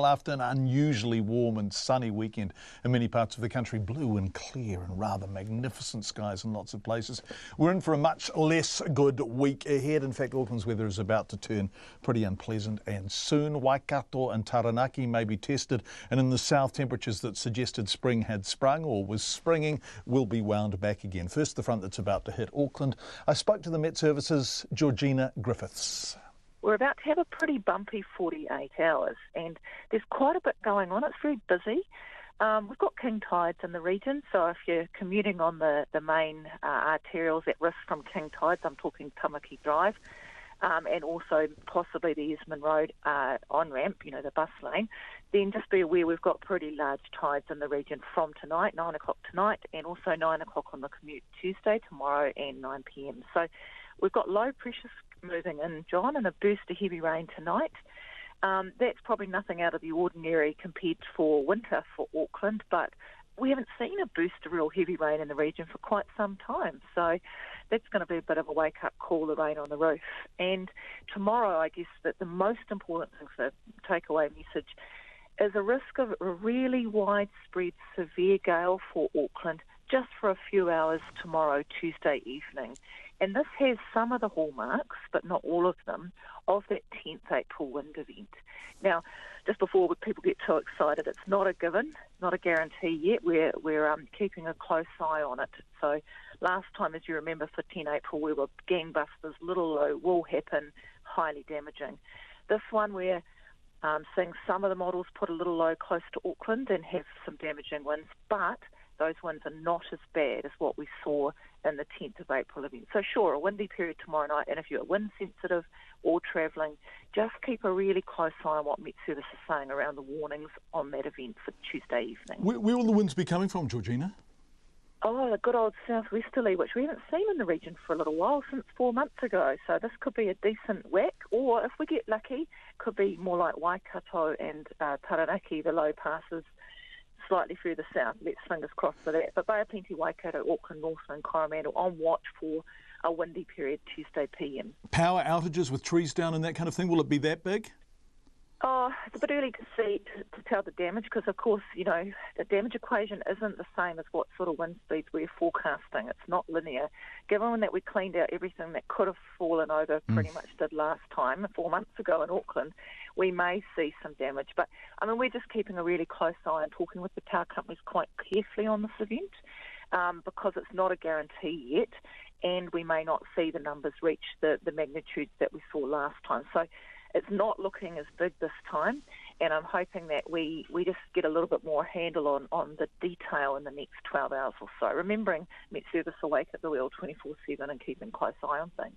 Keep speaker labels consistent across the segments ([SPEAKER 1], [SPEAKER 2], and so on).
[SPEAKER 1] After an unusually warm and sunny weekend in many parts of the country, blue and clear and rather magnificent skies in lots of places. We're in for a much less good week ahead. In fact, Auckland's weather is about to turn pretty unpleasant, and soon Waikato and Taranaki may be tested, and in the south, temperatures that suggested spring had sprung or was springing will be wound back again. First, the front that's about to hit Auckland. I spoke to the MetService's Georgina Griffiths.
[SPEAKER 2] We're about to have a pretty bumpy 48 hours, and there's quite a bit going on. It's very busy. We've got king tides in the region, so if you're commuting on the main arterials at risk from king tides, I'm talking Tamaki Drive, and also possibly the Esmond Road on-ramp, the bus lane, then just be aware we've got pretty large tides in the region from tonight, 9 o'clock tonight, and also 9 o'clock on the commute Tuesday, tomorrow, and 9 p.m. So we've got low pressures moving in, John, and a burst of heavy rain tonight. That's probably nothing out of the ordinary compared for winter for Auckland, but we haven't seen a burst of real heavy rain in the region for quite some time. So that's going to be a bit of a wake-up call, the rain on the roof. And tomorrow, I guess that the most important thing for takeaway message is a risk of a really widespread severe gale for Auckland just for a few hours tomorrow, Tuesday evening. And this has some of the hallmarks, but not all of them, of that 10th April wind event. Now, just before people get too excited, it's not a given, not a guarantee yet. We're keeping a close eye on it. So last time, as you remember, for 10 April, we were gangbusters, little low, will happen, highly damaging. This one, we're seeing some of the models put a little low close to Auckland and have some damaging winds, but those winds are not as bad as what we saw in the 10th of April event. So sure, a windy period tomorrow night, and if you're wind sensitive or travelling, just keep a really close eye on what MetService is saying around the warnings on that event for Tuesday evening.
[SPEAKER 1] Where will the winds be coming from, Georgina?
[SPEAKER 2] Oh, the good old southwesterly, which we haven't seen in the region for a little while, since 4 months ago. So this could be a decent whack, or if we get lucky, could be more like Waikato and Taranaki, the low passes slightly further south. Let's fingers crossed for that. But Bay of Plenty, Waikato, Auckland, Northland, Coromandel on watch for a windy period Tuesday PM.
[SPEAKER 1] Power outages with trees down and that kind of thing, will it be that big?
[SPEAKER 2] Oh, it's a bit early to see, to tell the damage, because of course, the damage equation isn't the same as what sort of wind speeds we're forecasting. It's not linear. Given that we cleaned out everything that could have fallen over, pretty much did last time, 4 months ago in Auckland, we may see some damage. But, we're just keeping a really close eye and talking with the power companies quite carefully on this event, because it's not a guarantee yet, and we may not see the numbers reach the magnitudes that we saw last time. So it's not looking as big this time, and I'm hoping that we just get a little bit more handle on the detail in the next 12 hours or so, remembering MetService awake at the wheel 24/7 and keeping a close eye on things.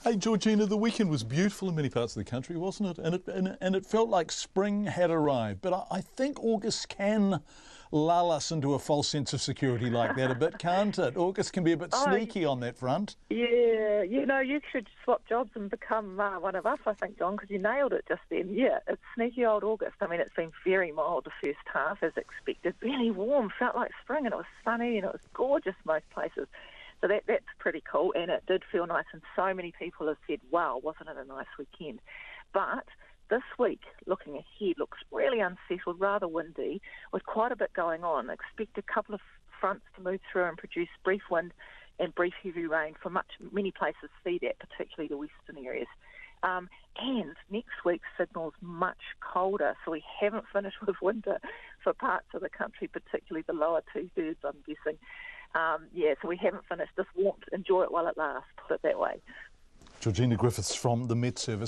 [SPEAKER 1] Hey Georgina, the weekend was beautiful in many parts of the country, wasn't it? And it felt like spring had arrived. But I think August can lull us into a false sense of security like that a bit, can't it? August can be a bit sneaky on that front.
[SPEAKER 2] Yeah, you should swap jobs and become one of us, I think, John, because you nailed it just then. Yeah, it's sneaky old August. It's been very mild the first half, as expected. Really warm, felt like spring, and it was sunny, and it was gorgeous most places. So that's pretty cool, and it did feel nice, and so many people have said, wow, wasn't it a nice weekend? But this week, looking ahead, looks really unsettled, rather windy, with quite a bit going on. Expect a couple of fronts to move through and produce brief wind and brief heavy rain for many places see that, particularly the western areas. And next week signals much colder, so we haven't finished with winter for parts of the country, particularly the lower two-thirds, I'm guessing. So we haven't finished this warmth. Enjoy it while it lasts, put it that way.
[SPEAKER 1] Georgina Griffiths from the MetService.